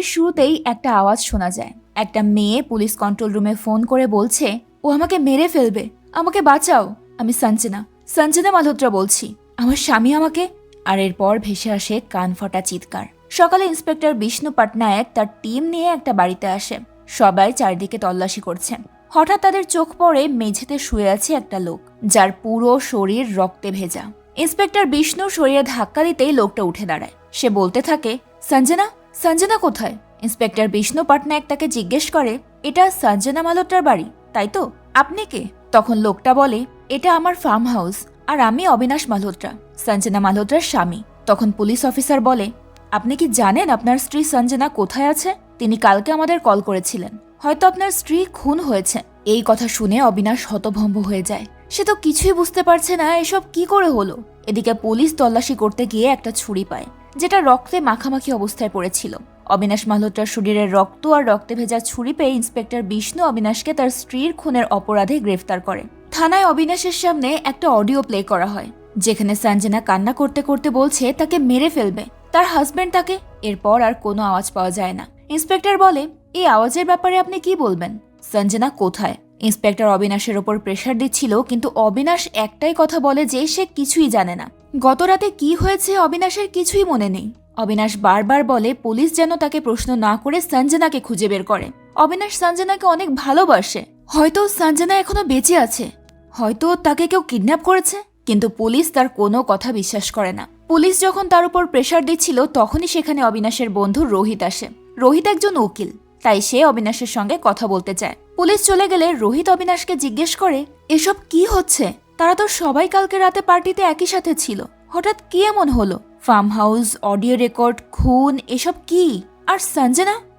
এপিসোডের শুরুতেই একটা আওয়াজ শোনা যায়। একটা মেয়ে পুলিশ কন্ট্রোল রুমে ফোন করে বলছে, ও আমাকে মেরে ফেলবে, আমাকে বাঁচাও। আমি সঞ্জনা মালহোত্রা বলছি, আমার স্বামী আমাকে। আর এরপর ভেসে আসে কানফাটা চিৎকার। সকালে ইন্সপেক্টর বিষ্ণু পটনায়ক তার টিম নিয়ে একটা বাড়িতে আসে। সবাই চারদিকে তল্লাশি করছে। হঠাৎ তাদের চোখ পড়ে মেঝেতে শুয়ে আছে একটা লোক, যার পুরো শরীর রক্তে ভেজা। ইন্সপেক্টর বিষ্ণু শরীরে ধাক্কা দিতেই লোকটা উঠে দাঁড়ায়। সে বলতে থাকে, সঞ্জনা কোথায়? ইন্সপেক্টর বিষ্ণু পটনায়ক তাকে জিজ্ঞেস করে, এটা সঞ্জনা মালহোত্রার বাড়ি, তাই তো? আপনি কে? তখন লোকটা বলে, এটা আমার ফার্ম হাউস, আর আমি অবিনাশ মালহোত্রা, সঞ্জনা মালহোত্রার স্বামী। তখন পুলিশ অফিসার বলে, আপনি কি জানেন আপনার স্ত্রী সঞ্জনা কোথায় আছে? তিনি কালকে আমাদের কল করেছিলেন। হয়তো আপনার স্ত্রী খুন হয়েছে। এই কথা শুনে অবিনাশ হতভম্ব হয়ে যায়। সে তো কিছুই বুঝতে পারছে না এসব কি করে হলো। এদিকে পুলিশ তল্লাশি করতে গিয়ে একটা ছুরি পায়, যেটা রক্তে মাখামাখি অবস্থায় পড়েছিল। অবিনাশ মালহোত্রার শরীরের রক্ত আর রক্তে ভেজা ছুরি পেয়ে ইন্সপেক্টর বিষ্ণু অবিনাশকে তার স্ত্রীর খুনের অপরাধে গ্রেফতার করে। থানায় অবিনাশের সামনে একটা অডিও প্লে করা হয়, যেখানে সঞ্জনা কান্না করতে করতে বলছে তাকে মেরে ফেলবে, তার হাজবেন্ড তাকে। এরপর আর কোনো আওয়াজ পাওয়া যায় না। ইন্সপেক্টর বলে, এই আওয়াজের ব্যাপারে আপনি কি বলবেন? সঞ্জনা কোথায়? ইন্সপেক্টর অবিনাশের ওপর প্রেশার দিচ্ছিল, কিন্তু অবিনাশ একটাই কথা বলে যে সে কিছুই জানে না। গত রাতে কি হয়েছে অবিনাশের কিছুই মনে নেই। অবিনাশ বারবার বলে পুলিশ যেন তাকে প্রশ্ন না করে সঞ্জনাকে খুঁজে বের করে। অবিনাশ সঞ্জনাকে অনেক ভালোবাসে। হয়তো সঞ্জনা এখনো বেঁচে আছে, হয়তো তাকে কেউ কিডন্যাপ করেছে। কিন্তু পুলিশ তার কোনো কথা বিশ্বাস করে না। পুলিশ যখন তার উপর প্রেশার দিচ্ছিল, তখনই সেখানে অবিনাশের বন্ধু রোহিত আসে। রোহিত একজন উকিল, তাই সে অবিনাশের সঙ্গে কথা বলতে চায়। পুলিশ চলে গেলে রোহিত অবিনাশকে জিজ্ঞেস করে, এসব কি হচ্ছে? তারা তো সবাই কালকে রাতে পার্টিতে একই সাথে ছিল, হঠাৎ কি এমন হলো? ফার্ম হাউস, অডিও রেকর্ড, খুন, এসব কি? আর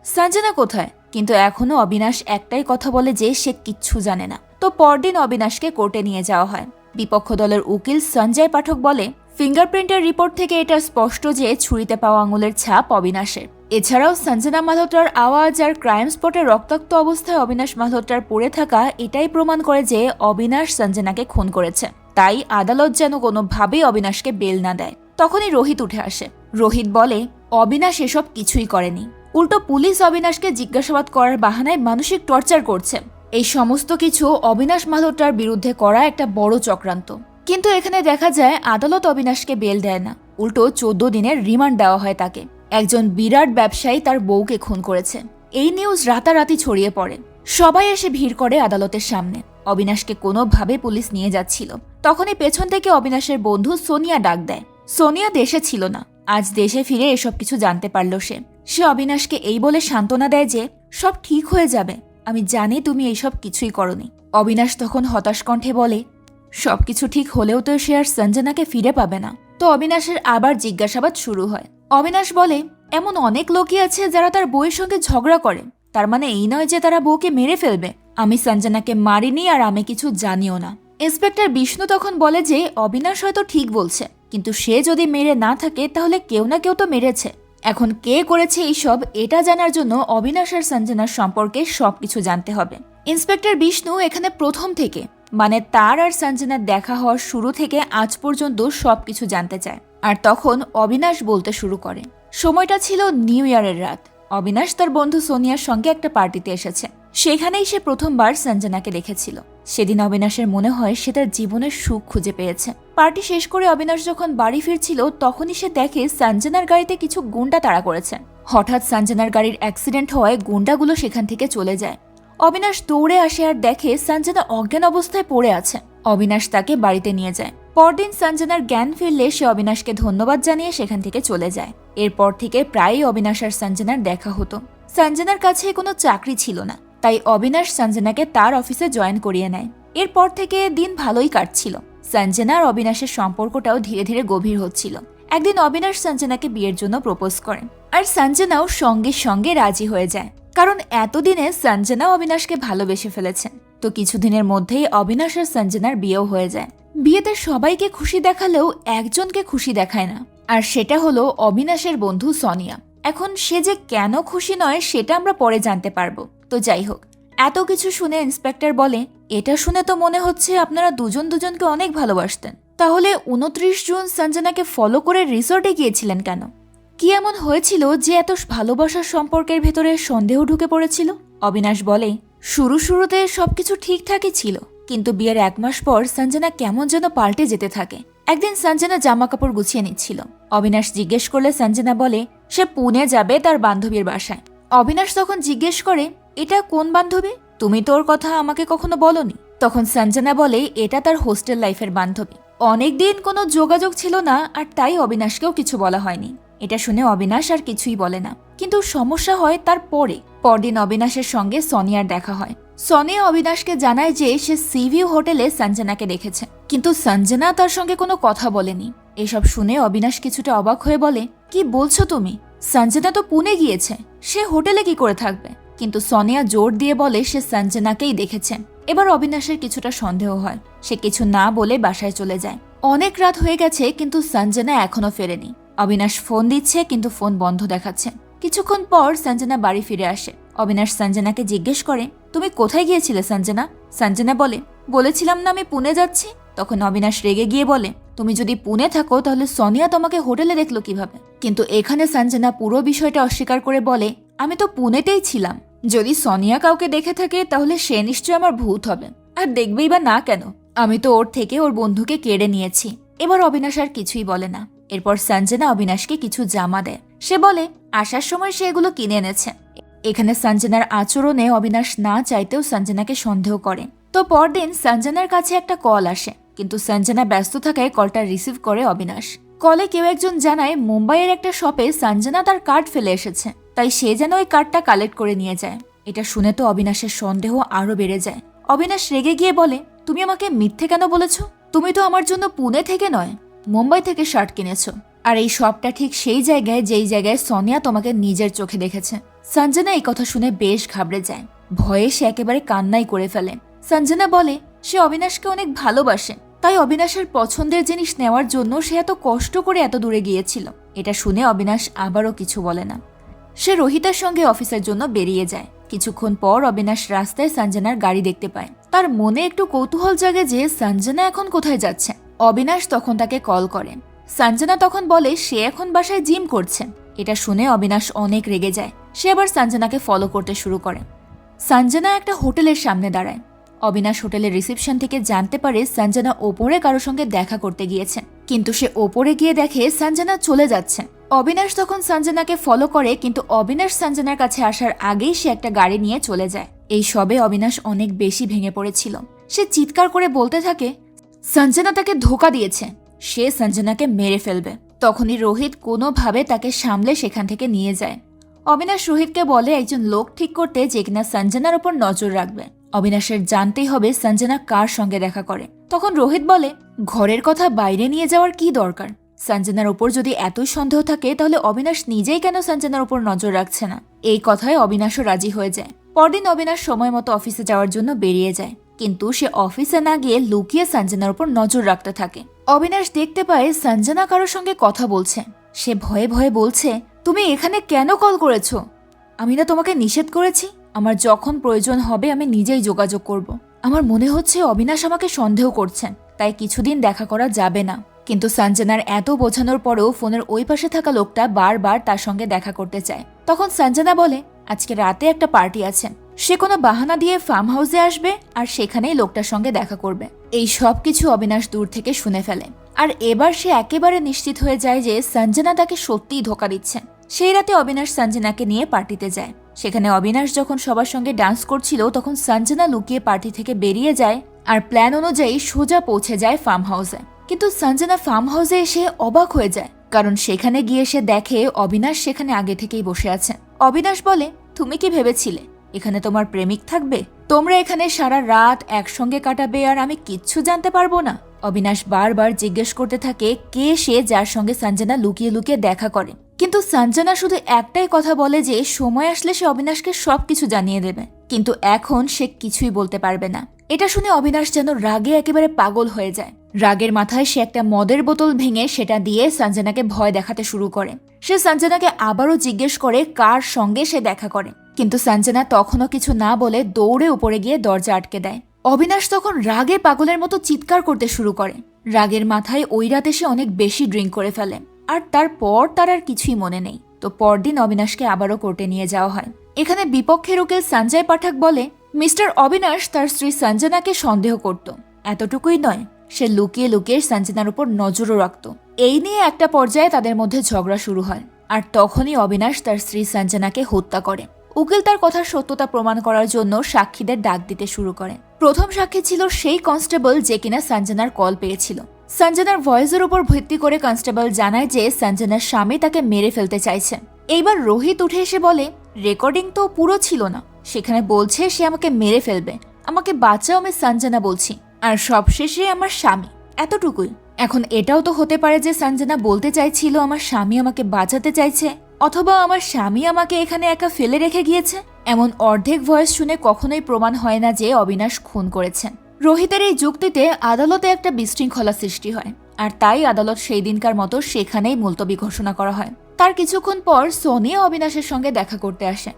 সঞ্জনা কোথায়? কিন্তু এখনো অবিনাশ একটাই কথা বলে যে সে কিচ্ছু জানে না। তো পরদিন অবিনাশকে কোর্টে নিয়ে যাওয়া হয়। বিপক্ষ দলের উকিল সঞ্জয় পাঠক বলে, ফিঙ্গারপ্রিন্টের রিপোর্ট থেকে এটা স্পষ্ট যে ছুরিতে পাওয়া আঙুলের ছাপ অবিনাশের। এছাড়াও সঞ্জনা মালহোত্রার আওয়াজ আর ক্রাইম স্পটে রক্তাক্ত অবস্থায় অবিনাশ মালহোত্রার পড়ে থাকা এটাই প্রমাণ করে যে অবিনাশ সঞ্জনাকে খুন করেছে। তাই আদালত যেন কোনোভাবেই অবিনাশকে বেল না দেয়। তখনই রোহিত উঠে আসে। রোহিত বলে, অবিনাশ এসব কিছুই করেনি, উল্টো পুলিশ অবিনাশকে জিজ্ঞাসাবাদ করার বাহানায় মানসিক টর্চার করছে। এই সমস্ত কিছু অবিনাশ মালহোত্রার বিরুদ্ধে করা একটা বড় চক্রান্ত। কিন্তু এখানে দেখা যায় আদালত অবিনাশকে বেল দেয় না, উল্টো 14 দিনের রিমান্ড দেওয়া হয় তাকে। একজন বিরাট ব্যবসায়ী তার বউকে খুন করেছে। এই নিউজ রাতারাতি ছড়িয়ে পড়ে। সবাই এসে ভিড় করে আদালতের সামনে। অবিনাশকে কোনোভাবে পুলিশ নিয়ে যাচ্ছিল। তখনই পেছন থেকে অবিনাশের বন্ধু সোনিয়া ডাক দেয়। সোনিয়া দেশে ছিল না, আজ দেশে ফিরে এসব কিছু জানতে পারল সে অবিনাশকে এই বলে সান্ত্বনা দেয় যে সব ঠিক হয়ে যাবে, আমি জানি তুমি এইসব কিছুই করনি। অবিনাশ তখন হতাশ কণ্ঠে বলে, সবকিছু ঠিক হলেও তো সে আর সঞ্জনাকে ফিরে পাবে না। তো অবিনাশের আবার জিজ্ঞাসাবাদ শুরু হয়। অবিনাশ বলে, এমন অনেক লোকই আছে যারা তার বউয়ের সঙ্গে ঝগড়া করে, তার মানে এই নয় যে তারা বউকে মেরে ফেলবে। আমি সঞ্জনাকে মারিনি, আর আমি কিছু জানিও না। ইন্সপেক্টর বিষ্ণু তখন বলে যে অবিনাশ হয়তো ঠিক বলছে, কিন্তু সে যদি মেরে না থাকে তাহলে কেউ না কেউ তো মেরেছে। এখন কে করেছে এইসব, এটা জানার জন্য অবিনাশ আর সঞ্জনার সম্পর্কে সবকিছু জানতে হবে। ইন্সপেক্টর বিষ্ণু এখানে প্রথম থেকে, মানে তার আর সঞ্জনার দেখা হওয়ার শুরু থেকে আজ পর্যন্ত সবকিছু জানতে চায়। আর তখন অবিনাশ বলতে শুরু করে, সময়টা ছিল নিউ ইয়ারের রাত। অবিনাশ তার বন্ধু সোনিয়ার সঙ্গে একটা পার্টিতে এসেছে। সেখানেই সে প্রথমবার সঞ্জনাকে দেখেছিল। সেদিন অবিনাশের মনে হয় সে তার জীবনের সুখ খুঁজে পেয়েছে। পার্টি শেষ করে অবিনাশ যখন বাড়ি ফিরছিল, তখনই সে দেখে সঞ্জনার গাড়িতে কিছু গুন্ডা তাড়া করেছে। হঠাৎ সঞ্জনার গাড়ির অ্যাক্সিডেন্ট হওয়ায় গুন্ডাগুলো সেখান থেকে চলে যায়। অবিনাশ দৌড়ে আসে আর দেখে সঞ্জনা অজ্ঞান অবস্থায় পড়ে আছে। অবিনাশ তাকে বাড়িতে নিয়ে যায়। পরদিন সঞ্জনার জ্ঞান ফিরলে সে অবিনাশকে ধন্যবাদ জানিয়ে সেখান থেকে চলে যায়। এরপর থেকে প্রায়ই অবিনাশ আর সঞ্জনার দেখা হতো। সঞ্জনার কাছে কোনো চাকরি ছিল না, তাই অবিনাশ সঞ্জনাকে তার অফিসে জয়েন করিয়ে নেয়। এরপর থেকে দিন ভালোই কাটছিল। সঞ্জনা আর অবিনাশের সম্পর্কটাও ধীরে ধীরে গভীর হচ্ছিল। একদিন অবিনাশ সঞ্জনাকে বিয়ের জন্য প্রপোজ করেন, আর সঞ্জনাও সঙ্গে সঙ্গে রাজি হয়ে যায়, কারণ এতদিনে সঞ্জনাও অবিনাশকে ভালোবেসে ফেলেছেন। তো কিছুদিনের মধ্যেই অবিনাশ আর সঞ্জনার বিয়েও হয়ে যায়। বিয়েতে সবাইকে খুশি দেখালেও একজনকে খুশি দেখায় না, আর সেটা হলো অবিনাশের বন্ধু সোনিয়া। এখন সে যে কেন খুশি নয় সেটা আমরা পরে জানতে পারবো। তো যাই হোক, এত কিছু শুনে ইন্সপেক্টর বলে, এটা শুনে তো মনে হচ্ছে আপনারা দুজন দুজনকে অনেক ভালোবাসতেন। তাহলে 29 জুন সঞ্জনাকে ফলো করে রিসর্টে গিয়েছিলেন কেন? কি এমন হয়েছিল যে এত ভালোবাসার সম্পর্কের ভেতরে সন্দেহ ঢুকে পড়েছিল? অবিনাশ বলে, শুরুতে সবকিছু ঠিকঠাকই ছিল, কিন্তু বিয়ের 1 মাস পর সঞ্জনা কেমন যেন পাল্টে যেতে থাকে। একদিন সঞ্জনা জামা কাপড় গুছিয়ে নিচ্ছিল। অবিনাশ জিজ্ঞেস করলে সঞ্জনা বলে সে পুনে যাবে তার বান্ধবীর বাসায়। অবিনাশ তখন জিজ্ঞেস করে, এটা কোন বান্ধবী? তুমি তোর কথা আমাকে কখনো বলনি। তখন সঞ্জনা বলে এটা তার হোস্টেল লাইফের বান্ধবী। অনেকদিন কোনো যোগাযোগ ছিল না, আর তাই অবিনাশকেও কিছু বলা হয়নি। এটা শুনে অবিনাশ আর কিছুই বলে না। কিন্তু সমস্যা হয় তার পরদিন অবিনাশের সঙ্গে সোনিয়ার দেখা হয়। সোনিয়া অবিনাশকে জানায় যে সে সিভিউ হোটেলে সঞ্জনাকে দেখেছে, কিন্তু সঞ্জনা তার সঙ্গে কোনো কথা বলেনি। এসব শুনে অবিনাশ কিছুটা অবাক হয়ে বলে, কি বলছো তুমি? সঞ্জনা তো পুনে গিয়েছে, সে হোটেলে কি করে থাকবে? কিন্তু সোনিয়া জোর দিয়ে বলে সে সঞ্জনাকেই দেখেছে। এবার অবিনাশের কিছুটা সন্দেহ হয়। সে কিছু না বলে বাসায় চলে যায়। অনেক রাত হয়ে গেছে, কিন্তু সঞ্জনা এখনো ফেরেনি। অবিনাশ ফোন দিচ্ছে, কিন্তু ফোন বন্ধ দেখাচ্ছে। কিছুক্ষণ পর সঞ্জনা বাড়ি ফিরে আসে। অবিনাশ সঞ্জনাকে জিজ্ঞেস করে, তুমি কোথায় গিয়েছিলে সঞ্জনা? সঞ্জনা বলেছিলাম না আমি পুনে যাচ্ছি। তখন অবিনাশ রেগে গিয়ে বলে, তুমি যদি পুনে থাকো তাহলে সোনিয়া তোমাকে হোটেলে দেখলো কিভাবে? কিন্তু এখানে সঞ্জনা পুরো বিষয়টা অস্বীকার করে বলে, আমি তো পুনেতেই ছিলাম। যদি সোনিয়া কাউকে দেখে থাকে তাহলে সে নিশ্চয় আমার ভূত হবে, আর দেখবেই বা না কেন, আমি তো ওর থেকে ওর বন্ধুকে কেড়ে নিয়েছি। এবার অবিনাশ আর কিছুই বলে না। এরপর সঞ্জনা অবিনাশকে কিছু জামা দেয়। সে বলে আসার সময় সে এগুলো কিনে এনেছে। এখানে সঞ্জনার আচরণে অবিনাশ না চাইতেও সঞ্জনাকে সন্দেহ করে। তো পরদিন সঞ্জনার কাছে একটা কল আসে, কিন্তু সঞ্জনা ব্যস্ত থাকায় কলটা রিসিভ করে অবিনাশ। কলে কেউ একজন জানায় মুম্বাইয়ের একটা শপে সঞ্জনা তার কার্ড ফেলে এসেছে, তাই সে যেন ওই কার্ডটা কালেক্ট করে নিয়ে যায়। এটা শুনে তো অবিনাশের সন্দেহ আরো বেড়ে যায়। অবিনাশ রেগে গিয়ে বলে, তুমি আমাকে মিথ্যে কেন বলেছ? তুমি তো আমার জন্য পুনে থেকে নয়, মুম্বাই থেকে শার্ট কিনেছো। আর এই শপটা ঠিক সেই জায়গায় যেই জায়গায় সোনিয়া তোমাকে নিজের চোখে দেখেছে। সঞ্জনা এই কথা শুনে বেশ ঘাবড়ে যায়। ভয়ে সে একেবারে কান্নাই করে ফেলে। সঞ্জনা বলে সে অবিনাশকে অনেক ভালোবাসে, তাই অবিনাশের পছন্দের জিনিস নেওয়ার জন্য সে এত কষ্ট করে এত দূরে গিয়েছিল। এটা শুনে অবিনাশ আবারও কিছু বলে না। সে রোহিতার সঙ্গে অফিসের জন্য বেরিয়ে যায়। কিছুক্ষণ পর অবিনাশ রাস্তায় সঞ্জনার গাড়ি দেখতে পায়। তার মনে একটু কৌতূহল জাগে যে সঞ্জনা এখন কোথায় যাচ্ছে। অবিনাশ তখন তাকে কল করে। সঞ্জনা তখন বলে সে এখন বাসায় জিম করছে। এটা শুনে অবিনাশ অনেক রেগে যায়। সে আবার সঞ্জনাকে ফলো করতে শুরু করে। সঞ্জনা একটা হোটেলের সামনে দাঁড়ায়। অবিনাশ হোটেলের রিসেপশন থেকে জানতে পারে সঞ্জনা ওপরে কারো সঙ্গে দেখা করতে গিয়েছে, কিন্তু সে ওপরে গিয়ে দেখে সঞ্জনা চলে যাচ্ছে। অবিনাশ তখন সঞ্জনাকে ফলো করে, কিন্তু অবিনাশ সঞ্জনার কাছে আসার আগেই সে একটা গাড়ি নিয়ে চলে যায়। এই সবে অবিনাশ অনেক বেশি ভেঙে পড়েছিল। সে চিৎকার করে বলতে থাকে সঞ্জনা তাকে ধোকা দিয়েছে, সে সঞ্জনাকে মেরে ফেলবে। তখনই রোহিত কোনোভাবে তাকে সামলে সেখান থেকে নিয়ে যায়। অবিনাশ রোহিতকে বলে একজন লোক ঠিক করতে, যে কিনা সঞ্জনার উপর নজর রাখবে। অবিনাশের জানতেই হবে সঞ্জনা কার সঙ্গে দেখা করে। তখন রোহিত বলে ঘরের কথা বাইরে নিয়ে যাওয়ার কি দরকার? সঞ্জনার উপর যদি এতই সন্দেহ থাকে তাহলে অবিনাশ নিজেই কেন সঞ্জনার উপর নজর রাখছে না? এই কথায় অবিনাশও রাজি হয়ে যায়। পরদিন অবিনাশ সময় মতো অফিসে যাওয়ার জন্য বেরিয়ে যায়, কিন্তু সে অফিসে না গিয়ে লুকিয়ে সঞ্জনার উপর নজর রাখতে থাকে। অবিনাশ দেখতে পায় সঞ্জনা কারোর সঙ্গে কথা বলছে। সে ভয়ে ভয়ে বলছে, তুমি এখানে কেন কল করেছো? আমি না তোমাকে নিষেধ করেছি? আমার যখন প্রয়োজন হবে আমি নিজেই যোগাযোগ করব। আমার মনে হচ্ছে অবিনাশ আমাকে সন্দেহ করছেন, তাই কিছুদিন দেখা করা যাবে না। কিন্তু সঞ্জনার এত বোঝানোর পরেও ফোনের ওই পাশে থাকা লোকটা বারবার তার সঙ্গে দেখা করতে চায়। তখন সঞ্জনা বলে আজকে রাতে একটা পার্টি আছে, সে কোনো বাহানা দিয়ে ফার্ম হাউসে আসবে আর সেখানেই লোকটার সঙ্গে দেখা করবে। এই সব কিছু অবিনাশ দূর থেকে শুনে ফেলে। আর এবার সে একেবারে নিশ্চিত হয়ে যায় যে সঞ্জনা তাকে সত্যিই ধোকা দিচ্ছে। সেই রাতে অবিনাশ সঞ্জনাকে নিয়ে পার্টিতে যায়। সেখানে অবিনাশ যখন সবার সঙ্গে ডান্স করছিল তখন সঞ্জনা লুকিয়ে পার্টি থেকে বেরিয়ে যায় আর প্ল্যান অনুযায়ী সোজা পৌঁছে যায় ফার্ম হাউসে। কিন্তু সঞ্জনা ফার্ম হাউসে এসে অবাক হয়ে যায়, কারণ সেখানে গিয়ে সে দেখে অবিনাশ সেখানে আগে থেকেই বসে আছে। অবিনাশ বলে, তুমি কি ভেবেছিলে এখানে তোমার প্রেমিক থাকবে? তোমরা এখানে সারা রাত একসঙ্গে কাটাবে আর আমি কিচ্ছু জানতে পারবো না? অবিনাশ বারবার জিজ্ঞেস করতে থাকে কে সে যার সঙ্গে সঞ্জনা লুকিয়ে লুকিয়ে দেখা করে। কিন্তু সঞ্জনা শুধু একটাই কথা বলে যে সময় আসলে সে অবিনাশকে সবকিছু জানিয়ে দেবে, কিন্তু এখন সে কিছুই বলতে পারবে না। এটা শুনে অবিনাশ যেন রাগে একেবারে পাগল হয়ে যায়। রাগের মাথায় সে একটা মদের বোতল ভেঙে সেটা দিয়ে সঞ্জনাকে ভয় দেখাতে শুরু করে। সে সঞ্জনাকে আবারও জিজ্ঞেস করে কার সঙ্গে সে দেখা করে, কিন্তু সঞ্জনা তখনও কিছু না বলে দৌড়ে উপরে গিয়ে দরজা আটকে দেয়। অবিনাশ তখন রাগে পাগলের মতো চিৎকার করতে শুরু করে। রাগের মাথায় ওই রাতে সে অনেক বেশি ড্রিঙ্ক করে ফেলে। আর তারপর তার আর কিছুই মনে নেই। তো পরদিন অবিনাশকে আবারও কোর্টে নিয়ে যাওয়া হয়। এখানে বিপক্ষের উকিল সঞ্জয় পাঠক বলে, মিস্টার অবিনাশ তার স্ত্রী সঞ্জনাকে সন্দেহ করত। এতটুকুই নয়, সে লুকিয়ে লুকিয়ে সঞ্জনার উপর নজরও রাখত। এই নিয়ে একটা পর্যায়ে তাদের মধ্যে ঝগড়া শুরু হয়, আর তখনই অবিনাশ তার স্ত্রী সঞ্জনাকে হত্যা করে। উকিল তার কথার সত্যতা প্রমাণ করার জন্য সাক্ষীদের ডাক দিতে শুরু করে। প্রথম সাক্ষী ছিল সেই কনস্টেবল যে কিনা সঞ্জনার কল পেয়েছিল। সঞ্জনার ভয়েসের উপর ভিত্তি করে কনস্টেবল জানায় যে সঞ্জনার স্বামী তাকে মেরে ফেলতে চাইছে। এইবার রোহিত উঠে এসে বলে, রেকর্ডিং তো পুরো ছিল না, সেখানে বলছে সে আমাকে মেরে ফেলবে, আমাকে বাঁচাও, আমি সঞ্জনা বলছি, আর সবশেষে আমার স্বামী। এতটুকুই। এখন এটাও তো হতে পারে যে সঞ্জনা বলতে চাইছিল আমার স্বামী আমাকে বাঁচাতে চাইছে, অথবা আমার স্বামী আমাকে এখানে একা ফেলে রেখে গিয়েছে। এমন অর্ধেক ভয়েস শুনে কখনোই প্রমাণ হয় না যে অবিনাশ খুন করেছেন। রোহিতের এই যুক্তিতে আদালতে একটা বিশৃঙ্খলা সৃষ্টি হয়, আর তাই আদালত সেই দিনকার মতো সেখানেই মুলতবি ঘোষণা করা হয়। তার কিছুক্ষণ পর সোনিয়া অবিনাশের সঙ্গে দেখা করতে আসে।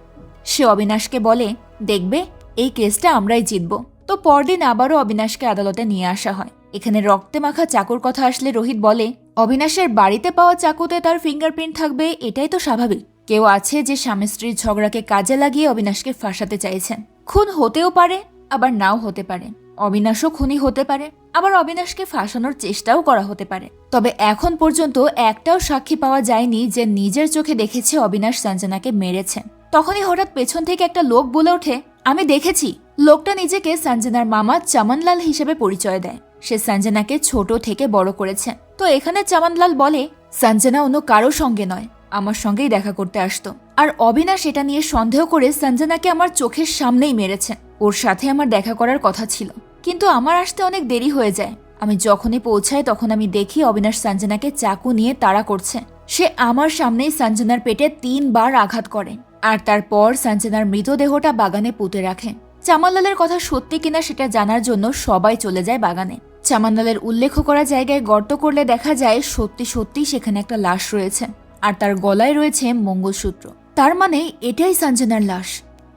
সে অবিনাশকে বলে, দেখবে এই কেসটা আমরাই জিতব। তো পরদিন আবারও অবিনাশকে আদালতে নিয়ে আসা হয়। এখানে রক্তে মাখা চাকুর কথা আসলে রোহিত বলে, অবিনাশের বাড়িতে পাওয়া চাকুতে তার ফিঙ্গারপ্রিন্ট থাকবে, এটাই তো স্বাভাবিক। কেউ আছে যে স্বামী স্ত্রীর ঝগড়াকে কাজে লাগিয়ে অবিনাশকে ফাঁসাতে চাইছেন। খুন হতেও পারে, আবার নাও হতে পারে। অবিনাশও খুনি হতে পারে, আবার অবিনাশকে ফাঁসানোর চেষ্টাও করা হতে পারে। তবে এখন পর্যন্ত একটাও সাক্ষী পাওয়া যায়নি যে নিজের চোখে দেখেছে অবিনাশ সঞ্জনাকে মেরেছেন। তখনই হঠাৎ পেছন থেকে একটা লোক বলে ওঠে, আমি দেখেছি। লোকটা নিজেকে সঞ্জনার মামা চমনলাল হিসেবে পরিচয় দেয়। সে সঞ্জনাকে ছোট থেকে বড় করেছে। তো এখানে চমনলাল বলে, সঞ্জনা অন্য কারো সঙ্গে নয়, আমার সঙ্গেই দেখা করতে আসতো, আর অবিনাশ এটা নিয়ে সন্দেহ করে সঞ্জনাকে আমার চোখের সামনেই মেরেছে। ওর সাথে আমার দেখা করার কথা ছিল, কিন্তু আমার আসতে অনেক দেরি হয়ে যায়। আমি যখনই পৌঁছাই তখন আমি দেখি অবিনাশ সঞ্জনাকে চাকু নিয়ে তাড়া করছে। সে আমার সামনেই সঞ্জনার পেটে 3 বার আঘাত করে, আর তারপর সঞ্জনার মৃতদেহটা বাগানে পুঁতে রাখে। চামানলালের কথা সত্যি কিনা সেটা জানার জন্য সবাই চলে যায় বাগানে। চামানলালের উল্লেখ করা জায়গায় গর্ত করলে দেখা যায় সত্যি সত্যি সেখানে একটা লাশ রয়েছে, আর তার গলায় রয়েছে মঙ্গলসূত্র। তার মানে এটাই সঞ্জনার লাশ।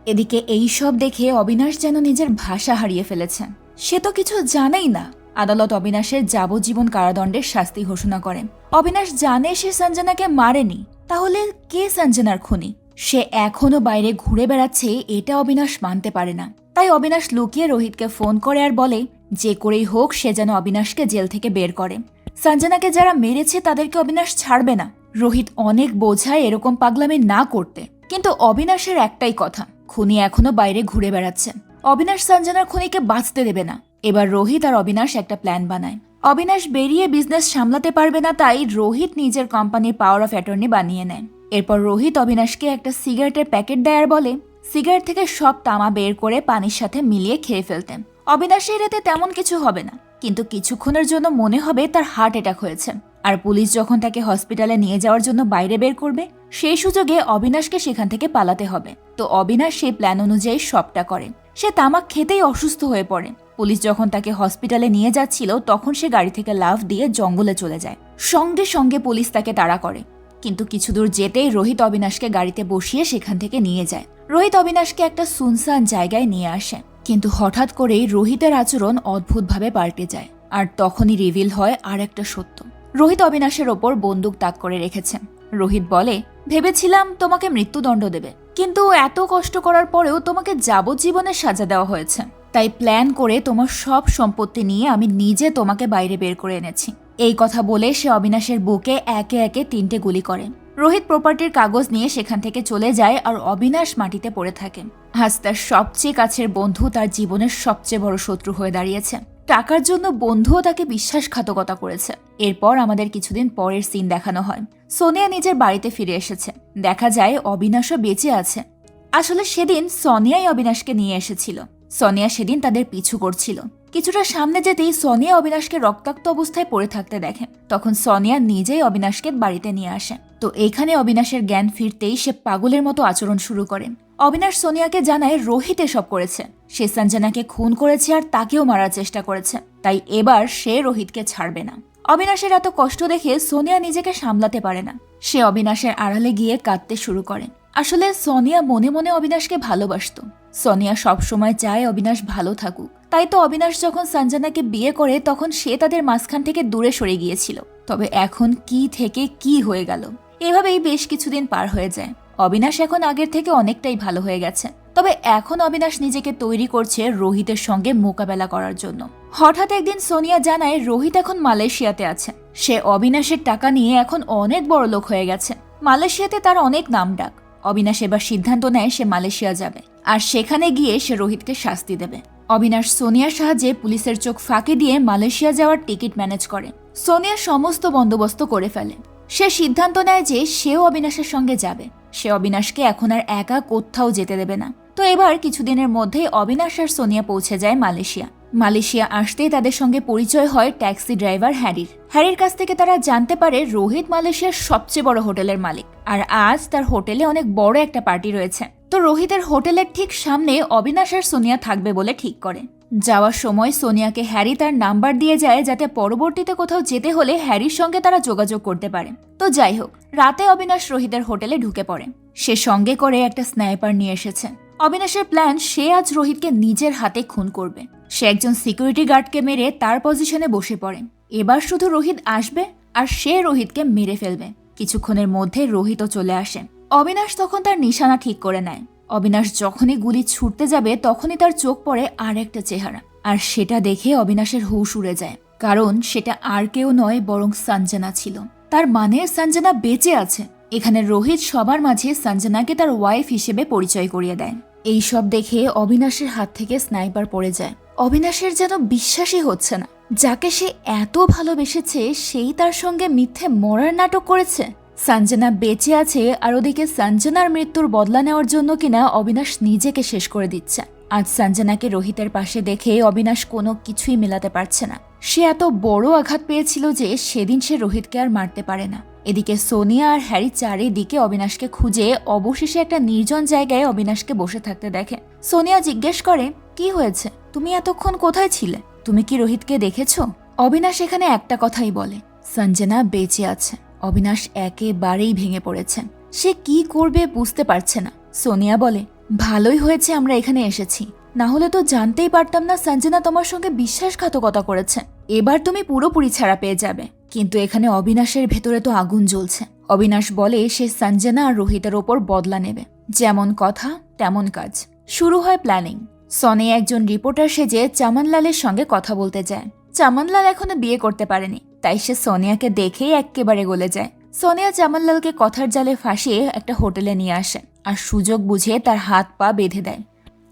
এদিকে এই সব দেখে অবিনাশ যেন নিজের ভাষা হারিয়ে ফেলেছে। সে তো কিছু জানেই না। আদালত অবিনাশের যাবজ্জীবন কারাদণ্ডের শাস্তি ঘোষণা করে। অবিনাশ জানে সে সঞ্জনাকে মারেনি, তাহলে কে সঞ্জনার খুনি? সে এখনো বাইরে ঘুরে বেড়াচ্ছে, এটা অবিনাশ মানতে পারে না। তাই অবিনাশ লুকিয়ে রোহিতকে ফোন করে আর বলে, যে করেই হোক সে যেন অবিনাশকে জেল থেকে বের করে। সঞ্জনাকে যারা মেরেছে তাদেরকে অবিনাশ ছাড়বে না। রোহিত অনেক বোঝায় এরকম পাগলামি না করতে, কিন্তু অবিনাশের একটাই কথা, খুনি এখনো বাইরে ঘুরে বেড়াচ্ছে। অবিনাশ সঞ্জনার খুনিকে বাঁচতে দেবে না। এবার রোহিত আর অবিনাশ একটা প্ল্যান বানায়। অবিনাশ বেরিয়ে বিজনেস সামলাতে পারবে না, তাই রোহিত নিজের কোম্পানির পাওয়ার অফ অ্যাটর্নি বানিয়ে নেয়। এরপর রোহিত অবিনাশকে একটা সিগারেটের প্যাকেট দেয় আর বলে, সিগারেট থেকে সব তামা বের করে পানির সাথে মিলিয়ে খেয়ে ফেলতেন। অবিনাশের এতে তেমন কিছু হবে না, কিন্তু কিছুক্ষণের জন্য মনে হবে তার হার্ট অ্যাটাক হয়েছে। আর পুলিশ যখন তাকে হসপিটালে নিয়ে যাওয়ার জন্য বাইরে বের করবে, সেই সুযোগে অবিনাশকে সেখান থেকে পালাতে হবে। তো অবিনাশ সেই প্ল্যান অনুযায়ী সবটা করে। সে তামাক খেতেই অসুস্থ হয়ে পড়ে। পুলিশ যখন তাকে হসপিটালে নিয়ে যাচ্ছিল তখন সে গাড়ি থেকে লাফ দিয়ে জঙ্গলে চলে যায়। সঙ্গে সঙ্গে পুলিশ তাকে তাড়া করে, কিন্তু কিছু দূর যেতেই রোহিত অবিনাশকে গাড়িতে বসিয়ে সেখান থেকে নিয়ে যায়। রোহিত অবিনাশকে একটা সুনসান জায়গায় নিয়ে আসে, কিন্তু হঠাৎ করেই রোহিতের আচরণ অদ্ভুতভাবে পাল্টে যায়। আর তখনই রিভিল হয় আর একটা সত্য। রোহিত অবিনাশের ওপর বন্দুক তাক করে রেখেছে। রোহিত বলে, ভেবেছিলাম তোমাকে মৃত্যুদণ্ড দেবে, কিন্তু এত কষ্ট করার পরেও তোমাকে যাবজ্জীবনের সাজা দেওয়া হয়েছে। তাই প্ল্যান করে তোমার সব সম্পত্তি নিয়ে আমি নিজে তোমাকে বাইরে বের করে এনেছি। এই কথা বলে সে অবিনাশের বুকে একে একে 3টে গুলি করে। রোহিত প্রপার্টির কাগজ নিয়ে সেখান থেকে চলে যায়, আর অবিনাশ মাটিতে পড়ে থাকে। আজ তার সবচেয়ে কাছের বন্ধু তার জীবনের সবচেয়ে বড় শত্রু হয়ে দাঁড়িয়েছে। টাকার জন্য বন্ধুও তাকে বিশ্বাসঘাতকতা করেছে। এরপর আমাদের কিছুদিন পরের সিন দেখানো হয়। সোনিয়া নিজের বাড়িতে ফিরে এসেছে। দেখা যায় অবিনাশও বেঁচে আছে। আসলে সেদিন সোনিয়াই অবিনাশকে নিয়ে এসেছিল। সোনিয়া সেদিন তাদের পিছু করছিল। কিছুটা সামনে যেতেই সোনিয়া অবিনাশকে রক্তাক্ত অবস্থায় পড়ে থাকতে দেখে। তখন সোনিয়া নিজেই অবিনাশকে বাড়িতে নিয়ে আসে। তো এইখানে অবিনাশের জ্ঞান ফিরতেই সে পাগলের মতো আচরণ শুরু করে। অবিনাশ সোনিয়াকে জানায় রোহিত এসব করেছে। সে সঞ্জনাকে খুন করেছে আর তাকেও মারার চেষ্টা করেছে, তাই এবার সে রোহিতকে ছাড়বে না। অবিনাশের এত কষ্ট দেখে সোনিয়া নিজেকে সামলাতে পারে না। সে অবিনাশের আড়ালে গিয়ে কাঁদতে শুরু করে। আসলে সোনিয়া মনে মনে অবিনাশকে ভালোবাসত, সোনিয়া সবসময় চায় অবিনাশ ভালো থাকুক, তাই তো অবিনাশ যখন সঞ্জনাকে বিয়ে করে তখন সে তাদের মাঝখান থেকে দূরে সরে গিয়েছিল। তবে এখন কি থেকে কি হয়ে গেল। এভাবেই বেশ কিছুদিন পার হয়ে যায়। অবিনাশ এখন আগের থেকে অনেকটাই ভালো হয়ে গেছে। তবে এখন অবিনাশ নিজেকে তৈরি করছে রোহিতের সঙ্গে মোকাবেলা করার জন্য। হঠাৎ একদিন সোনিয়া জানায় রোহিত এখন মালয়েশিয়াতে আছে। সে অবিনাশের টাকা নিয়ে এখন অনেক বড় লোক হয়ে গেছে। মালয়েশিয়াতে তার অনেক নামডাক। অবিনাশ এবার সিদ্ধান্ত নেয় সে মালয়েশিয়া যাবে, আর সেখানে গিয়ে সে রোহিতকে শাস্তি দেবে। অবিনাশ সোনিয়ার সাহায্যে পুলিশের চোখ ফাঁকি দিয়ে মালয়েশিয়া যাওয়ার টিকিট ম্যানেজ করে। সোনিয়া সমস্ত বন্দোবস্ত করে ফেলে। সে সিদ্ধান্ত নেয় যে সেও অবিনাশের সঙ্গে যাবে। সে অবিনাশকে এখন আর একা কোথাও যেতে দেবে না। তো এবার কিছুদিনের মধ্যেই অবিনাশ আর সোনিয়া পৌঁছে যায় মালয়েশিয়া। মালয়েশিয়া আসতেই তাদের সঙ্গে পরিচয় হয় ট্যাক্সি ড্রাইভার হ্যারির কাছ থেকে তারা জানতে পারে রোহিত মালয়েশিয়ার সবচেয়ে বড় হোটেলের মালিক, আর আজ তার হোটেলে অনেক বড় একটা পার্টি রয়েছে। তো রোহিতের হোটেলের ঠিক সামনে অবিনাশ আর সোনিয়া থাকবে বলে ঠিক করে। যাওয়ার সময় সোনিয়াকে হ্যারি তার নাম্বার দিয়ে যায়, যাতে পরবর্তীতে কোথাও যেতে হলে হ্যারির সঙ্গে তারা যোগাযোগ করতে পারে। তো যাই হোক, রাতে অবিনাশ রোহিতের হোটেলে ঢুকে পড়ে। সে সঙ্গে করে একটা স্নাইপার নিয়ে এসেছে। অবিনাশের প্ল্যান, সে আজ রোহিতকে নিজের হাতে খুন করবে। সে একজন সিকিউরিটি গার্ডকে মেরে তার পজিশনে বসে পড়ে। এবার শুধু রোহিত আসবে আর সে রোহিতকে মেরে ফেলবে। কিছুক্ষণের মধ্যে রোহিতও চলে আসে। অবিনাশ তখন তার নিশানা ঠিক করে নেয়। অবিনাশ যখনই গুলি ছুটতে যাবে তখনই তার চোখ পড়ে আর একটা চেহারা, আর সেটা দেখে অবিনাশের হুঁশ উড়ে যায়। কারণ সেটা আর কেউ নয়, বরং সঞ্জনা ছিল। তার মানে সঞ্জনা বেঁচে আছে। এখানে রোহিত সবার মাঝে সঞ্জনাকে তার ওয়াইফ হিসেবে পরিচয় করিয়ে দেয়। এইসব দেখে অবিনাশের হাত থেকে স্নাইপার পড়ে যায়। অবিনাশের যেন বিশ্বাসই হচ্ছে না, যাকে সে এত ভালোবেসেছে সেই তার সঙ্গে মিথ্যে মরার নাটক করেছে। সঞ্জনা বেঁচে আছে, আর ওদিকে সঞ্জনার মৃত্যুর বদলা নেওয়ার জন্য কিনা অবিনাশ নিজেকে শেষ করে দিচ্ছে। আজ সঞ্জনাকে রোহিতের পাশে দেখে অবিনাশ কোনো কিছুই মেলাতে পারছে না। সে এত বড় আঘাত পেয়েছিল যে সেদিন সে রোহিতকে আর মারতে পারে না। এদিকে সোনিয়া আর হ্যারি চারিদিকে অবিনাশকে খুঁজে অবশেষে একটা নির্জন জায়গায় অবিনাশকে বসে থাকতে দেখে। সোনিয়া জিজ্ঞেস করে, কি হয়েছে? তুমি এতক্ষণ কোথায় ছিলে? তুমি কি রোহিতকে দেখেছো? অবিনাশ এখানে একটা কথাই বলে, সঞ্জনা বেঁচে আছে। অবিনাশ একেবারেই ভেঙে পড়েছে। সে কি করবে বুঝতে পারছে না। সোনিয়া বলে, ভালোই হয়েছে আমরা এখানে এসেছি, না হলে তো জানতেই পারতাম না সঞ্জনা তোমার সঙ্গে বিশ্বাসঘাতকতা করেছে। এবার তুমি পুরোপুরি ছাড়া পেয়ে যাবে। কিন্তু এখানে অবিনাশের ভেতরে তো আগুন জ্বলছে। অবিনাশ বলে সে সঞ্জনা আর রোহিতের ওপর বদলা নেবে। যেমন কথা তেমন কাজ। শুরু হয় প্ল্যানিং। সোনিয়া একজন রিপোর্টার সেজে চামানলালের সঙ্গে কথা বলতে যায়। চামানলাল এখনো বিয়ে করতে পারেনি, তাই সে সোনিয়াকে দেখেই একেবারে গলে যায়। সোনিয়া চামানলালকে কথার জালে ফাঁসিয়ে একটা হোটেলে নিয়ে আসে আর সুযোগ বুঝে তার হাত পা বেঁধে দেয়।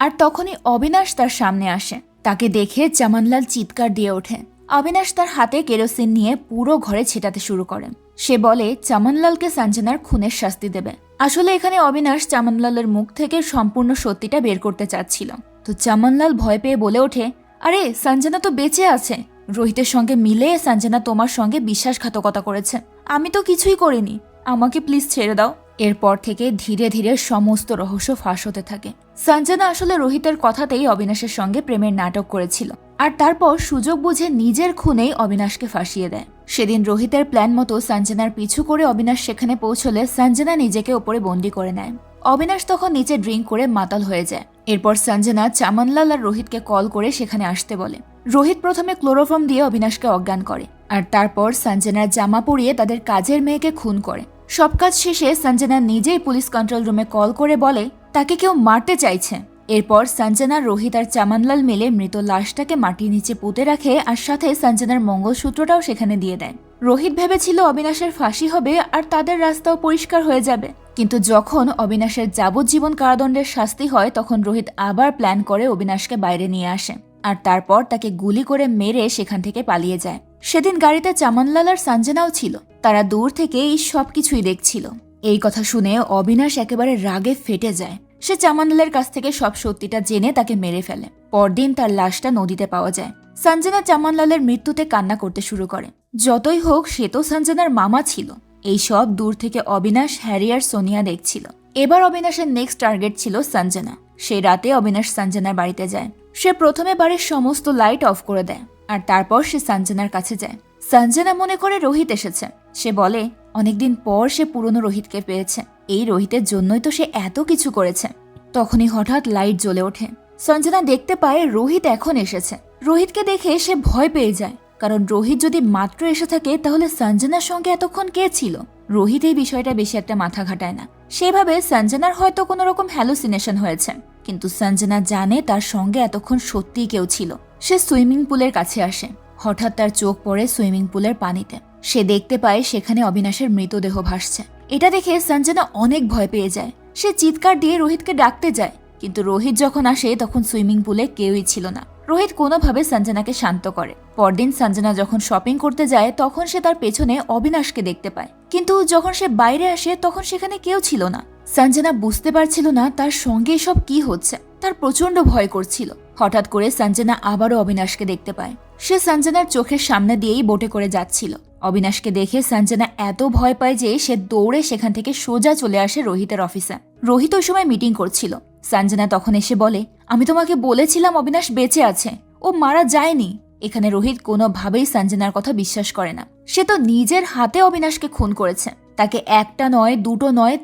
আর তখনই অবিনাশ তার সামনে আসে। তাকে দেখে চামানলাল চিৎকার দিয়ে ওঠে। অবিনাশ তার হাতে কেরোসিন নিয়ে পুরো ঘরে ছেটাতে শুরু করে। সে বলে চামানলালকে সঞ্জনার খুনের শাস্তি দেবে। আসলে এখানে অবিনাশ চামানলালের মুখ থেকে সম্পূর্ণ সত্যিটা বের করতে চাচ্ছিল। তো চামানলাল ভয় পেয়ে বলে ওঠে, আরে সঞ্জনা তো বেঁচে আছে। রোহিতের সঙ্গে মিলে সঞ্জনা তোমার সঙ্গে বিশ্বাসঘাতকতা করেছে। আমি তো কিছুই করিনি, আমাকে প্লিজ ছেড়ে দাও। এরপর থেকে ধীরে ধীরে সমস্ত রহস্য ফাঁস হতে থাকে। সঞ্জনা আসলে রোহিতের কথাতেই অবিনাশের সঙ্গে প্রেমের নাটক করেছিল, আর তারপর সুযোগ বুঝে নিজের খুনেই অবিনাশকে ফাঁসিয়ে দেয়। সেদিন রোহিতের প্ল্যান মতো সঞ্জনার পিছু করে অবিনাশ সেখানে পৌঁছলে সঞ্জনা নিজেকে ওপরে বন্দি করে নেয়। অবিনাশ তখন নিচে ড্রিঙ্ক করে মাতাল হয়ে যায়। এরপর সঞ্জনা চামানলাল আর রোহিতকে কল করে সেখানে আসতে বলে। রোহিত প্রথমে ক্লোরোফর্ম দিয়ে অবিনাশকে অজ্ঞান করে, আর তারপর সঞ্জনার জামা পরিয়ে তাদের কাজের মেয়েকে খুন করে। সব কাজ শেষে সঞ্জনা নিজেই পুলিশ কন্ট্রোল রুমে কল করে বলে তাকে কেউ মারতে চাইছে। এরপর সঞ্জনা, রোহিত আর চামানলাল মিলে মৃত লাশটাকে মাটির নিচে পুঁতে রাখে, আর সাথে সঞ্জনার মঙ্গলসূত্রটাও সেখানে দিয়ে দেয়। রোহিত ভেবেছিল অবিনাশের ফাঁসি হবে আর তাদের রাস্তাও পরিষ্কার হয়ে যাবে, কিন্তু যখন অবিনাশের যাবজ্জীবন কারাদণ্ডের শাস্তি হয় তখন রোহিত আবার প্ল্যান করে অবিনাশকে বাইরে নিয়ে আসে, আর তারপর তাকে গুলি করে মেরে সেখান থেকে পালিয়ে যায়। সেদিন গাড়িতে চামানলাল আর সঞ্জনাও ছিল। তারা দূর থেকে এই সবকিছুই দেখছিল। এই কথা শুনে অবিনাশ একেবারে রাগে ফেটে যায়। সে চামানলালের কাছ থেকে সব সত্যিটা জেনে তাকে মেরে ফেলে। পরদিন তার লাশটা নদীতে পাওয়া যায়। সঞ্জনা চামানলালের মৃত্যুতে কান্না করতে শুরু করে। যতই হোক সে তো সঞ্জনার মামা ছিল। এই সব দূর থেকে অবিনাশ, হ্যারি আর সোনিয়া দেখছিল। এবার অবিনাশের নেক্সট টার্গেট ছিল সঞ্জনা। সেই রাতে অবিনাশ সঞ্জনার বাড়িতে যায়। সে প্রথমে বাড়ির সমস্ত লাইট অফ করে দেয়, আর তারপর সে সঞ্জনার কাছে যায়। সঞ্জনা মনে করে রোহিত এসেছে। সে বলে অনেকদিন পর সে পুরনো রোহিতকে পেয়েছে। এই রোহিতের জন্যই তো সে এত কিছু করেছে। তখনই হঠাৎ লাইট জ্বলে ওঠে। সঞ্জনা দেখতে পায় রোহিত এখন এসেছে। রোহিতকে দেখে সে ভয় পেয়ে যায়, কারণ রোহিত যদি মাত্র এসে থাকে তাহলে সঞ্জনার সঙ্গে এতক্ষণ কে ছিল। রোহিত এই বিষয়টা বেশি একটা মাথা ঘাটায় না। সেভাবে সঞ্জনার হয়তো কোনো রকম হ্যালুসিনেশন হয়েছে, কিন্তু সঞ্জনা জানে তার সঙ্গে এতক্ষণ সত্যিই কেউ ছিল। সে সুইমিং পুলের কাছে আসে। হঠাৎ তার চোখ পড়ে সুইমিং পুলের পানিতে। সে দেখতে পায় সেখানে অবিনাশের মৃতদেহ ভাসছে। এটা দেখে সঞ্জনা অনেক ভয় পেয়ে যায়। সে চিৎকার দিয়ে রোহিতকে ডাকতে যায়, কিন্তু রোহিত যখন আসে তখন সুইমিং পুলে কেউই ছিল না। রোহিত কোনোভাবে সঞ্জনাকে শান্ত করে। পরদিন সঞ্জনা যখন শপিং করতে যায় তখন সে তার পেছনে অবিনাশকে দেখতে পায়, কিন্তু যখন সে বাইরে আসে তখন সেখানে কেউ ছিল না। সঞ্জনা বুঝতে পারছিল না তার সঙ্গে এসব কি হচ্ছে। তার প্রচন্ড ভয় করছিল। হঠাৎ করে সঞ্জনা আবারও অবিনাশকে দেখতে পায়। সে সঞ্জনার চোখের সামনে দিয়েই বোটে করে যাচ্ছিল। অবিনাশকে দেখে সঞ্জনা এত ভয় পায় যে সে দৌড়ে সেখান থেকে সোজা চলে আসে রোহিতের অফিসে। রোহিত ওই সময় মিটিং করছিল। সঞ্জনা তখন এসে বলে, আমি তোমাকে বলেছিলাম অবিনাশ বেঁচে আছে, ও মারা যায়নি। এখানে রোহিত কোনোভাবেই সঞ্জনার কথা বিশ্বাস করে না। সে তো নিজের হাতে অবিনাশকে খুন করেছে। তাকে একটা নয়, দুটো নয়,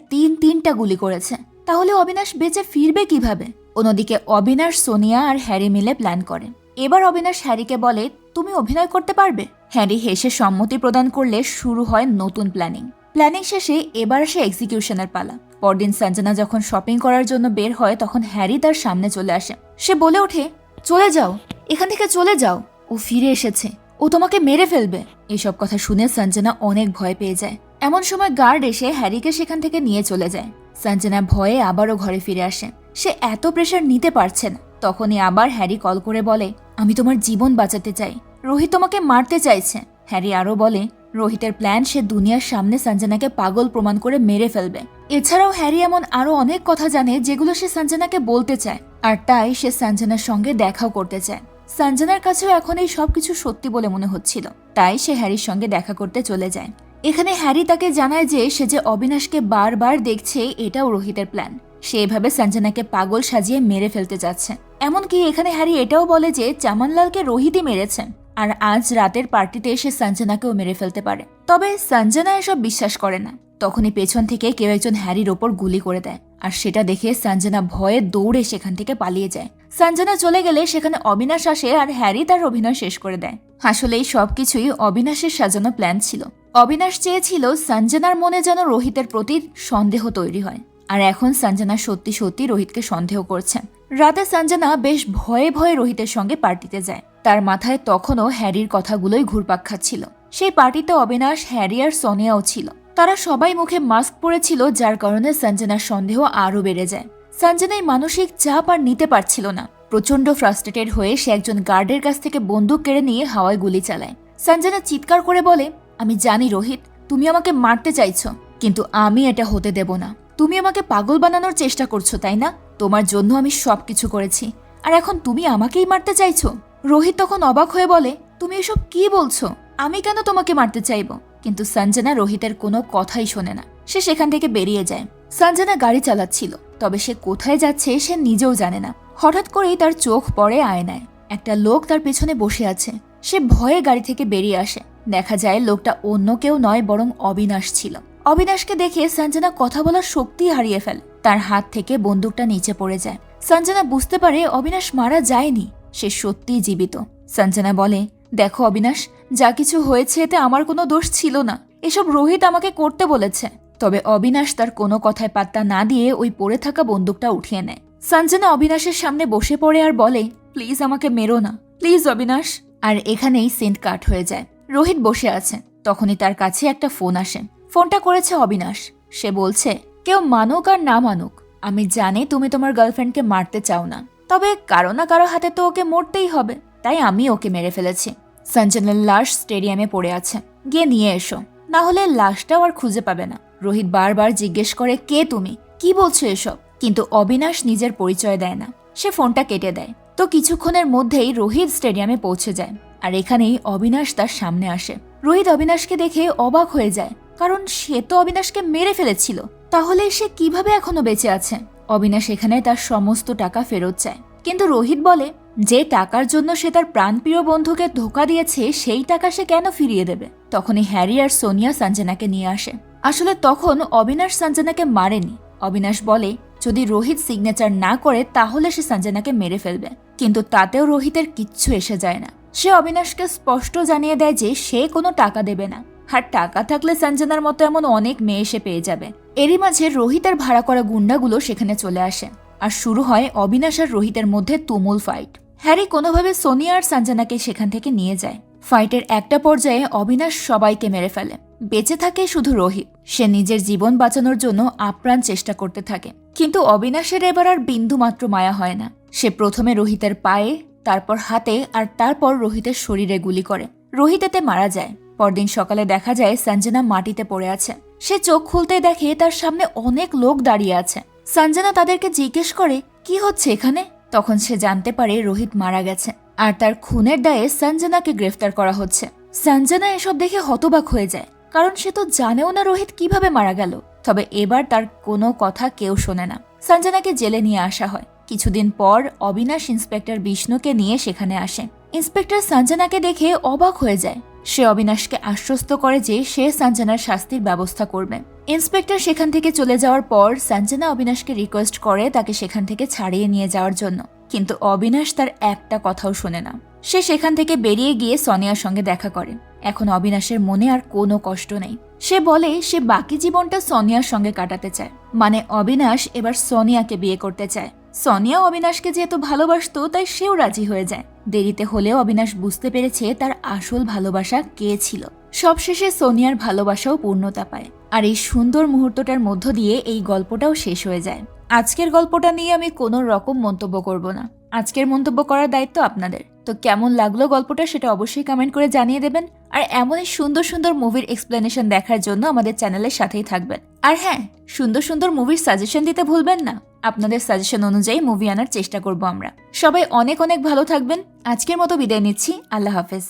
তিনটা গুলি করেছে। তাহলে অবিনাশ বেঁচে ফিরবে কিভাবে? অন্যদিকে অবিনাশ, সোনিয়া আর হ্যারি মিলে প্ল্যান করে। এবার অবিনাশ হ্যারিকে বলে, তুমি অভিনয় করতে পারবে? হ্যারি হেসে সম্মতি প্রদান করলে শুরু হয় নতুন প্ল্যানিং শেষে এবার সে এক্সিকিউশনের পালা। পরদিন সঞ্জনা যখন শপিং করার জন্য বের হয় তখন হ্যারি তার সামনে চলে আসে। সে বলে ওঠে, চলে যাও, এখান থেকে চলে যাও, ও ফিরে এসেছে, ও তোমাকে মেরে ফেলবে। এসব কথা শুনে সঞ্জনা অনেক ভয় পেয়ে যায়। এমন সময় গার্ড এসে হ্যারিকে সেখান থেকে নিয়ে চলে যায়। সঞ্জনা ভয়ে আবারও ঘরে ফিরে আসে। সে এত প্রেশার নিতে পারছে না। তখনই আবার হ্যারি কল করে বলে, আমি তোমার জীবন বাঁচাতে চাই, রোহিত তোমাকে মারতে চাইছে। হ্যারি আরো বলে, রোহিতের প্ল্যান সে দুনিয়ার সামনে সঞ্জনাকে পাগল প্রমাণ করে মেরে ফেলবে। এছাড়াও হ্যারি এমন আরো অনেক কথা জানে যেগুলো সে সঞ্জনাকে বলতে চায়, আর তাই সে সঞ্জনার সঙ্গে দেখাও করতে চায়। সঞ্জনার কাছেও এখন এই সবকিছু সত্যি বলে মনে হচ্ছিল, তাই সে হ্যারির সঙ্গে দেখা করতে চলে যায়। এখানে হ্যারি তাকে জানায় যে সে যে অবিনাশকে বারবার দেখছে এটাও রোহিতের প্ল্যান। সে এভাবে সঞ্জনাকে পাগল সাজিয়ে মেরে ফেলতে যাচ্ছে। এমনকি এখানে হ্যারি এটাও বলে যে চামানলালকে রোহিতই মেরেছে, আর আজ রাতের পার্টিতে এসে সঞ্জনাকেও মেরে ফেলতে পারে। তবে সঞ্জনা এসব বিশ্বাস করে না। তখনই পেছন থেকে কেউ একজন হ্যারির ওপর গুলি করে দেয়, আর সেটা দেখে সঞ্জনা ভয়ে দৌড়ে সেখান থেকে পালিয়ে যায়। সঞ্জনা চলে গেলে সেখানে অবিনাশ আসে আর হ্যারি তার অভিনয় শেষ করে দেয়। আসলে এই সবকিছুই অবিনাশের সাজানো প্ল্যান ছিল। অবিনাশ চেয়েছিল সঞ্জনার মনে যেন রোহিতের প্রতি সন্দেহ তৈরি হয়, আর এখন সঞ্জনা সত্যি সত্যি রোহিতকে সন্দেহ করছে। রাতে সঞ্জনা বেশ ভয়ে ভয়ে রোহিতের সঙ্গে পার্টিতে যায়। তার মাথায় তখনও হ্যারির কথাগুলোই ঘুরপাক খাচ্ছিল। সেই পার্টিতে অবিনাশ, হ্যারি আর সোনিয়াও ছিল। তারা সবাই মুখে মাস্ক পরেছিল, যার কারণে সঞ্জনার সন্দেহ আরও বেড়ে যায়। সঞ্জনা এই মানসিক চাপ আর নিতে পারছিল না। প্রচন্ড ফ্রাস্ট্রেটেড হয়ে সে একজন গার্ডের কাছ থেকে বন্দুক কেড়ে নিয়ে হাওয়ায় গুলি চালায়। সঞ্জনা চিৎকার করে বলে, আমি জানি রোহিত, তুমি আমাকে মারতে চাইছো, কিন্তু আমি এটা হতে দেব না। তুমি আমাকে পাগল বানানোর চেষ্টা করছো, তাই না? তোমার জন্য আমি সবকিছু করেছি, আর এখন তুমি আমাকেই মারতে চাইছো? রোহিত তখন অবাক হয়ে বলে, তুমি এসব কি বলছো? আমি কেন তোমাকে মারতে চাইবো? কিন্তু সঞ্জনা রোহিতের কোনো কথাই শোনে না। সে সেখান থেকে বেরিয়ে যায়। সঞ্জনা গাড়ি চালাচ্ছিল, তবে সে কোথায় যাচ্ছে সে নিজেও জানে না। হঠাৎ করেই তার চোখ পড়ে আয়নায়। একটা লোক তার পেছনে বসে আছে। সে ভয়ে গাড়ি থেকে বেরিয়ে আসে। দেখা যায় লোকটা অন্য কেউ নয়, বরং অবিনাশ ছিল। অবিনাশকে দেখে সঞ্জনা কথা বলার শক্তি হারিয়ে ফেলে। তার হাত থেকে বন্দুকটা নিচে পড়ে যায়। সঞ্জনা বুঝতে পারে অবিনাশ মারা যায়নি, সে সত্যিই জীবিত। সঞ্জনা বলে, দেখো অবিনাশ, যা কিছু হয়েছে এতে আমার কোনো দোষ ছিল না। এসব রোহিত আমাকে করতে বলেছে। তবে অবিনাশ তার কোনো কথায় পাত্তা না দিয়ে ওই পড়ে থাকা বন্দুকটা উঠিয়ে নেয়। সঞ্জনা অবিনাশের সামনে বসে পড়ে আর বলে, প্লিজ আমাকে মেরো না, প্লিজ অবিনাশ। আর এখানেই সেন্ট কাট হয়ে যায়। রোহিত বসে আছে। তখনই তার কাছে একটা ফোন আসে। ফোনটা করেছে অবিনাশ। সে বলছে, কেউ মানুক আর না মানুক, আমি জানি তুমি তোমার গার্লফ্রেন্ডকে মারতে চাও না, তবে কারো না কারো হাতে তো ওকে মরতেই হবে, তাই আমি ওকে মেরে ফেলেছি। সঞ্জনার লাশ স্টেডিয়ামে পড়ে আছে, গিয়ে নিয়ে এসো, না হলে লাশটাও আর খুঁজে পাবে না। রোহিত বারবার জিজ্ঞেস করে, কে তুমি, কি বলছো এসব? কিন্তু অবিনাশ নিজের পরিচয় দেয় না। সে ফোনটা কেটে দেয়। তো কিছুক্ষণের মধ্যেই রোহিত স্টেডিয়ামে পৌঁছে যায়, আর এখানেই অবিনাশ তার সামনে আসে। রোহিত অবিনাশকে দেখে অবাক হয়ে যায়, কারণ সে তো অবিনাশকে মেরে ফেলেছিল। তাহলে সে কিভাবে এখনো বেঁচে আছে? অবিনাশ এখানে তার সমস্ত টাকা ফেরত চায়, কিন্তু রোহিত বলে, যে টাকার জন্য সে তার প্রাণপ্রিয় বন্ধুকে ধোকা দিয়েছে সেই টাকা সে কেন ফিরিয়ে দেবে? তখনই হ্যারি আর সোনিয়া সঞ্জনাকে নিয়ে আসে। আসলে তখন অবিনাশ সঞ্জনাকে মারেনি। অবিনাশ বলে, যদি রোহিত সিগনেচার না করে তাহলে সে সঞ্জনাকে মেরে ফেলবে। কিন্তু তাতেও রোহিতের কিচ্ছু এসে যায় না। সে অবিনাশকে স্পষ্ট জানিয়ে দেয় যে সে কোনো টাকা দেবে না, আর টাকা থাকলে সঞ্জনার মতো এমন অনেক মেয়ে এসে পেয়ে যাবে। এরই মাঝে রোহিতের ভাড়া করা গুন্ডাগুলো সেখানে চলে আসে, আর শুরু হয় অবিনাশ আর রোহিতের মধ্যে তুমুল ফাইট। হ্যারি কোনোভাবে সোনিয়া আর সঞ্জনাকে সেখান থেকে নিয়ে যায়। ফাইটের একটা পর্যায়ে অবিনাশ সবাইকে মেরে ফেলে। বেঁচে থাকে শুধু রোহিত। সে নিজের জীবন বাঁচানোর জন্য আপ্রাণ চেষ্টা করতে থাকে, কিন্তু অবিনাশের এবার আর বিন্দু মাত্র মায়া হয় না। সে প্রথমে রোহিতের পায়ে, তারপর হাতে, আর তারপর রোহিতের শরীরে গুলি করে। রোহিত এতে মারা যায়। পরদিন সকালে দেখা যায় সঞ্জনা মাটিতে পড়ে আছে। সে চোখ খুলতে দেখে তার সামনে অনেক লোক দাঁড়িয়ে আছে। সঞ্জনা তাদেরকে জিজ্ঞেস করে কি হচ্ছে এখানে। তখন সে জানতে পারে রোহিত মারা গেছে, আর তার খুনের দায়ে সঞ্জনাকে গ্রেফতার করা হচ্ছে। সঞ্জনা এসব দেখে হতবাক হয়ে যায়, কারণ সে তো জানেও না রোহিত কিভাবে মারা গেল। তবে এবার তার কোনো কথা কেউ শোনে না। সঞ্জনাকে জেলে নিয়ে আসা হয়। কিছুদিন পর অবিনাশ ইন্সপেক্টর বিষ্ণুকে নিয়ে সেখানে আসে। ইন্সপেক্টর সঞ্জনাকে দেখে অবাক হয়ে যায়। সে অবিনাশকে আশ্বস্ত করে যে সে সঞ্জনার শাস্তির ব্যবস্থা করবে। ইন্সপেক্টর সেখান থেকে চলে যাওয়ার পর সঞ্জনা অবিনাশকে রিকোয়েস্ট করে তাকে সেখান থেকে ছাড়িয়ে নিয়ে যাওয়ার জন্য, কিন্তু অবিনাশ তার একটা কথাও শোনে না। সে সেখান থেকে বেরিয়ে গিয়ে সোনিয়ার সঙ্গে দেখা করে। এখন অবিনাশের মনে আর কোনো কষ্ট নেই। সে বলে সে বাকি জীবনটা সোনিয়ার সঙ্গে কাটাতে চায়, মানে অবিনাশ এবার সোনিয়াকে বিয়ে করতে চায়। সোনিয়া অবিনাশকে যেহেতু ভালোবাসতো তাই সেও রাজি হয়ে যায়। দেরিতে হলেও অবিনাশ বুঝতে পেরেছে তার আসল ভালোবাসা কে ছিল। সবশেষে সোনিয়ার ভালোবাসাও পূর্ণতা পায়, আর এই সুন্দর মুহূর্তটার মধ্য দিয়ে এই গল্পটাও শেষ হয়ে যায়। আজকের গল্পটা নিয়ে আমি কোনো রকম মন্তব্য করব না। আজকের মন্তব্য করার দায়িত্ব আপনাদের। তো কেমন লাগলো গল্পটা সেটা অবশ্যই কমেন্ট করে জানিয়ে দেবেন। আর এমনই সুন্দর সুন্দর মুভির এক্সপ্লেনেশন দেখার জন্য আমাদের চ্যানেলের সাথেই থাকবেন। আর হ্যাঁ, সুন্দর সুন্দর মুভির সাজেশন দিতে ভুলবেন না। আপনাদের সাজেশন অনুযায়ী মুভি আনার চেষ্টা করব আমরা। সবাই অনেক অনেক ভালো থাকবেন। আজকের মতো বিদায় নিচ্ছি। আল্লাহ হাফেজ।